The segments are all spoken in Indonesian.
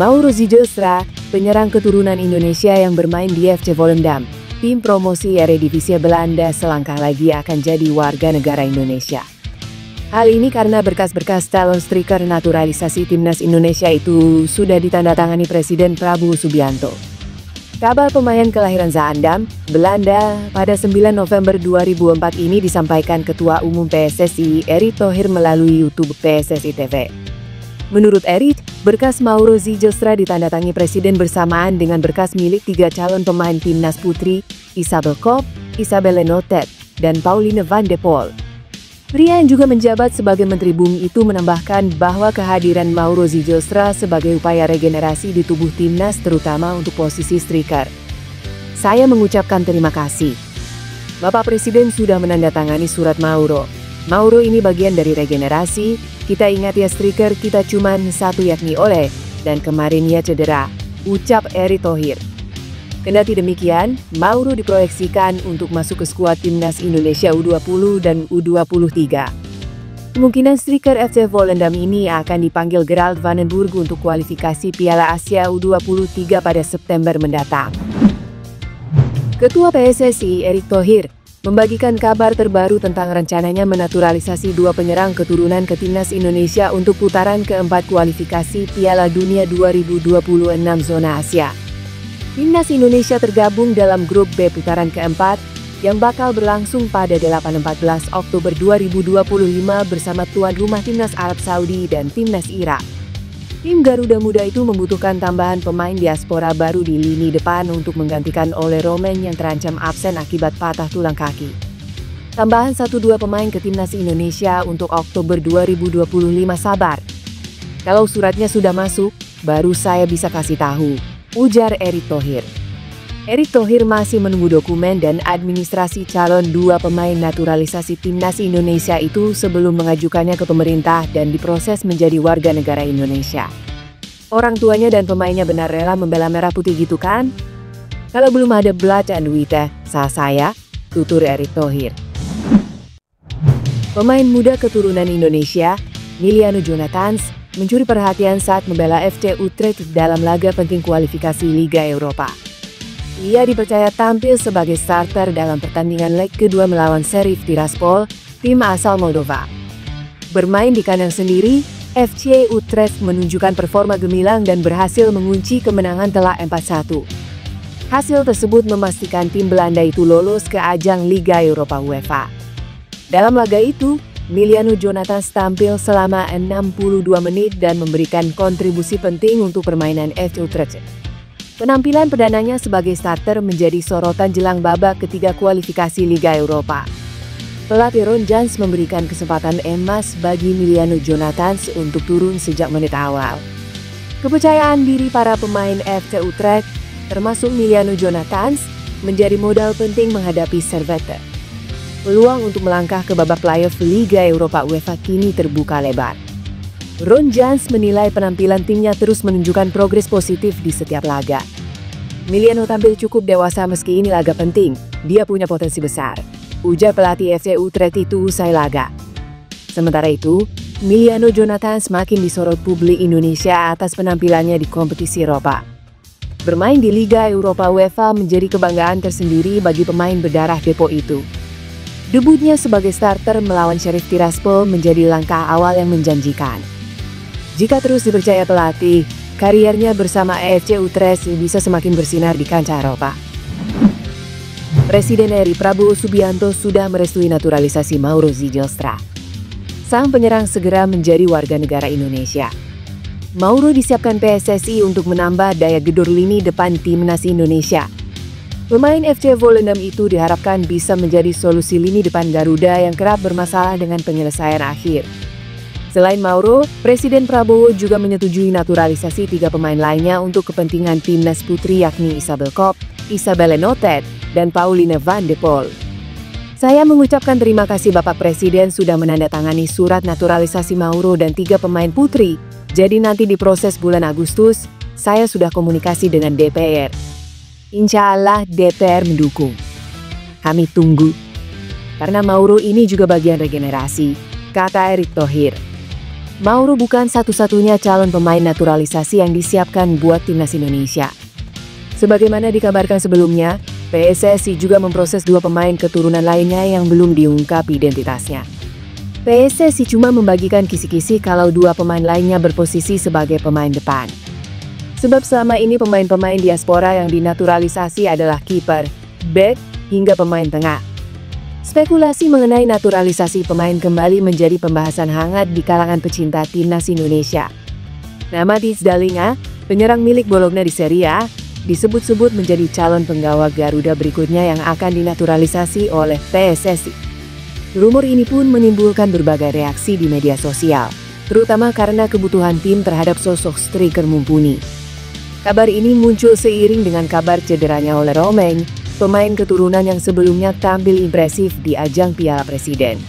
Mauro Zijlstra, penyerang keturunan Indonesia yang bermain di FC Volendam, tim promosi Eredivisie Belanda, selangkah lagi akan jadi warga negara Indonesia. Hal ini karena berkas-berkas calon striker naturalisasi timnas Indonesia itu sudah ditandatangani Presiden Prabowo Subianto. Kabar pemain kelahiran Zaandam, Belanda, pada 9 November 2004 ini disampaikan Ketua Umum PSSI Erick Thohir melalui YouTube PSSI TV. Menurut Erick, berkas Mauro Zijlstra ditandatangani Presiden bersamaan dengan berkas milik 3 calon pemain timnas putri, Isabel Kopp, Isabelle Notet, dan Pauline van de Poel. Pria yang juga menjabat sebagai Menteri Bumi itu menambahkan bahwa kehadiran Mauro Zijlstra sebagai upaya regenerasi di tubuh timnas terutama untuk posisi striker. Saya mengucapkan terima kasih. Bapak Presiden sudah menandatangani surat Mauro. Mauro ini bagian dari regenerasi. Kita ingat ya, striker kita cuman satu yakni Ole, dan kemarin ia cedera, ucap Erick Thohir. Kendati demikian, Mauro diproyeksikan untuk masuk ke skuad timnas Indonesia U20 dan U23. Kemungkinan striker FC Volendam ini akan dipanggil Gerald van den Burg untuk kualifikasi Piala Asia U23 pada September mendatang. Ketua PSSI Erick Thohir membagikan kabar terbaru tentang rencananya menaturalisasi 2 penyerang keturunan ke timnas Indonesia untuk putaran keempat kualifikasi Piala Dunia 2026 zona Asia. Timnas Indonesia tergabung dalam grup B putaran keempat yang bakal berlangsung pada 8-14 Oktober 2025 bersama tuan rumah timnas Arab Saudi dan timnas Irak. Tim Garuda Muda itu membutuhkan tambahan pemain diaspora baru di lini depan untuk menggantikan Ole Romain yang terancam absen akibat patah tulang kaki. Tambahan 1-2 pemain ke timnas Indonesia untuk Oktober 2025 sabar. Kalau suratnya sudah masuk, baru saya bisa kasih tahu, ujar Erick Thohir. Erick Thohir masih menunggu dokumen dan administrasi calon 2 pemain naturalisasi timnas Indonesia itu sebelum mengajukannya ke pemerintah dan diproses menjadi warga negara Indonesia. Orang tuanya dan pemainnya benar rela membela merah putih gitu kan? Kalau belum ada blood and wheat, sah saya, tutur Erick Thohir. Pemain muda keturunan Indonesia, Emiliano Jonathans, mencuri perhatian saat membela FC Utrecht dalam laga penting kualifikasi Liga Eropa. Ia dipercaya tampil sebagai starter dalam pertandingan leg kedua melawan Sheriff Tiraspol, tim asal Moldova. Bermain di kandang sendiri, FC Utrecht menunjukkan performa gemilang dan berhasil mengunci kemenangan telak 4-1. Hasil tersebut memastikan tim Belanda itu lolos ke ajang Liga Eropa UEFA. Dalam laga itu, Emiliano Jonathans tampil selama 62 menit dan memberikan kontribusi penting untuk permainan FC Utrecht. Penampilan perdananya sebagai starter menjadi sorotan jelang babak ketiga kualifikasi Liga Eropa. Pelatih Ron Jans memberikan kesempatan emas bagi Emiliano Jonathans untuk turun sejak menit awal. Kepercayaan diri para pemain FC Utrecht, termasuk Emiliano Jonathans, menjadi modal penting menghadapi Servette. Peluang untuk melangkah ke babak playoff Liga Eropa UEFA kini terbuka lebar. Ron Jans menilai penampilan timnya terus menunjukkan progres positif di setiap laga. Emiliano tampil cukup dewasa meski ini laga penting, dia punya potensi besar, ujar pelatih FC Utrecht itu usai laga. Sementara itu, Emiliano Jonathans semakin disorot publik Indonesia atas penampilannya di kompetisi Eropa. Bermain di Liga Eropa UEFA menjadi kebanggaan tersendiri bagi pemain berdarah Depo itu. Debutnya sebagai starter melawan Sheriff Tiraspol menjadi langkah awal yang menjanjikan. Jika terus dipercaya pelatih, kariernya bersama FC Utrecht bisa semakin bersinar di kancah Eropa. Presiden RI Prabowo Subianto sudah merestui naturalisasi Mauro Zijlstra. Sang penyerang segera menjadi warga negara Indonesia. Mauro disiapkan PSSI untuk menambah daya gedor lini depan timnas Indonesia. Pemain FC Volendam itu diharapkan bisa menjadi solusi lini depan Garuda yang kerap bermasalah dengan penyelesaian akhir. Selain Mauro, Presiden Prabowo juga menyetujui naturalisasi 3 pemain lainnya untuk kepentingan timnas putri yakni Isabel Kopp, Isabelle Notet, dan Pauline van de Poel. Saya mengucapkan terima kasih Bapak Presiden sudah menandatangani surat naturalisasi Mauro dan 3 pemain putri. Jadi nanti di proses bulan Agustus, saya sudah komunikasi dengan DPR. Insya Allah DPR mendukung. Kami tunggu. Karena Mauro ini juga bagian regenerasi, kata Erick Thohir. Mauro bukan satu-satunya calon pemain naturalisasi yang disiapkan buat timnas Indonesia. Sebagaimana dikabarkan sebelumnya, PSSI juga memproses 2 pemain keturunan lainnya yang belum diungkap identitasnya. PSSI cuma membagikan kisi-kisi kalau 2 pemain lainnya berposisi sebagai pemain depan. Sebab selama ini pemain-pemain diaspora yang dinaturalisasi adalah kiper, bek, hingga pemain tengah. Spekulasi mengenai naturalisasi pemain kembali menjadi pembahasan hangat di kalangan pecinta timnas Indonesia. Nama Ties Dallinga, penyerang milik Bologna di Serie A, disebut-sebut menjadi calon penggawa Garuda berikutnya yang akan dinaturalisasi oleh PSSI. Rumor ini pun menimbulkan berbagai reaksi di media sosial, terutama karena kebutuhan tim terhadap sosok striker mumpuni. Kabar ini muncul seiring dengan kabar cederanya oleh Romain, pemain keturunan yang sebelumnya tampil impresif di ajang Piala Presiden.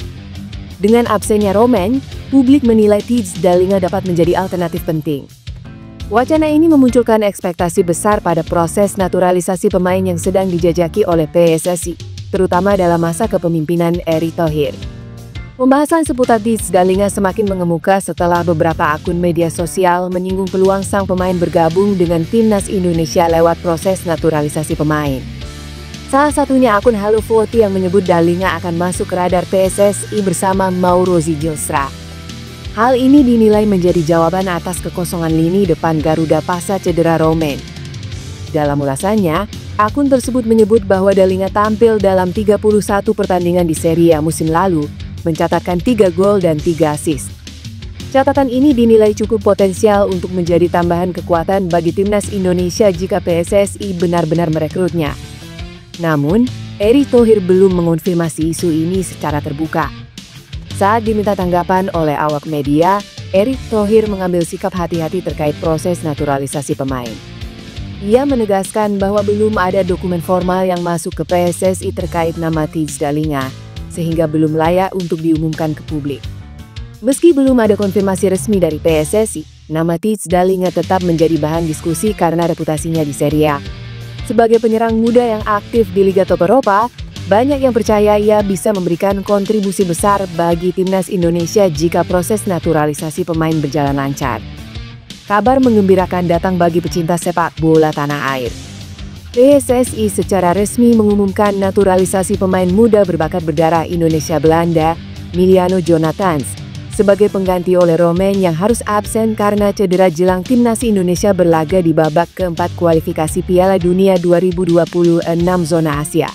Dengan absennya Romain, publik menilai Ties Dallinga dapat menjadi alternatif penting. Wacana ini memunculkan ekspektasi besar pada proses naturalisasi pemain yang sedang dijajaki oleh PSSI, terutama dalam masa kepemimpinan Erick Thohir. Pembahasan seputar Ties Dallinga semakin mengemuka setelah beberapa akun media sosial menyinggung peluang sang pemain bergabung dengan timnas Indonesia lewat proses naturalisasi pemain. Salah satunya akun Halo Foti yang menyebut Dallinga akan masuk ke radar PSSI bersama Mauro Zilstra. Hal ini dinilai menjadi jawaban atas kekosongan lini depan Garuda pasca cedera Romain. Dalam ulasannya, akun tersebut menyebut bahwa Dallinga tampil dalam 31 pertandingan di Serie A musim lalu, mencatatkan 3 gol dan 3 assist. Catatan ini dinilai cukup potensial untuk menjadi tambahan kekuatan bagi timnas Indonesia jika PSSI benar-benar merekrutnya. Namun, Erick Thohir belum mengonfirmasi isu ini secara terbuka. Saat diminta tanggapan oleh awak media, Erick Thohir mengambil sikap hati-hati terkait proses naturalisasi pemain. Ia menegaskan bahwa belum ada dokumen formal yang masuk ke PSSI terkait nama Ties Dallinga, sehingga belum layak untuk diumumkan ke publik. Meski belum ada konfirmasi resmi dari PSSI, nama Ties Dallinga tetap menjadi bahan diskusi karena reputasinya di Serie A. Sebagai penyerang muda yang aktif di Liga Top Eropa, banyak yang percaya ia bisa memberikan kontribusi besar bagi timnas Indonesia jika proses naturalisasi pemain berjalan lancar. Kabar menggembirakan datang bagi pecinta sepak bola tanah air. PSSI secara resmi mengumumkan naturalisasi pemain muda berbakat berdarah Indonesia-Belanda, Miliano Jonathans, sebagai pengganti oleh Romain yang harus absen karena cedera jelang timnas Indonesia berlaga di babak keempat kualifikasi Piala Dunia 2026 zona Asia.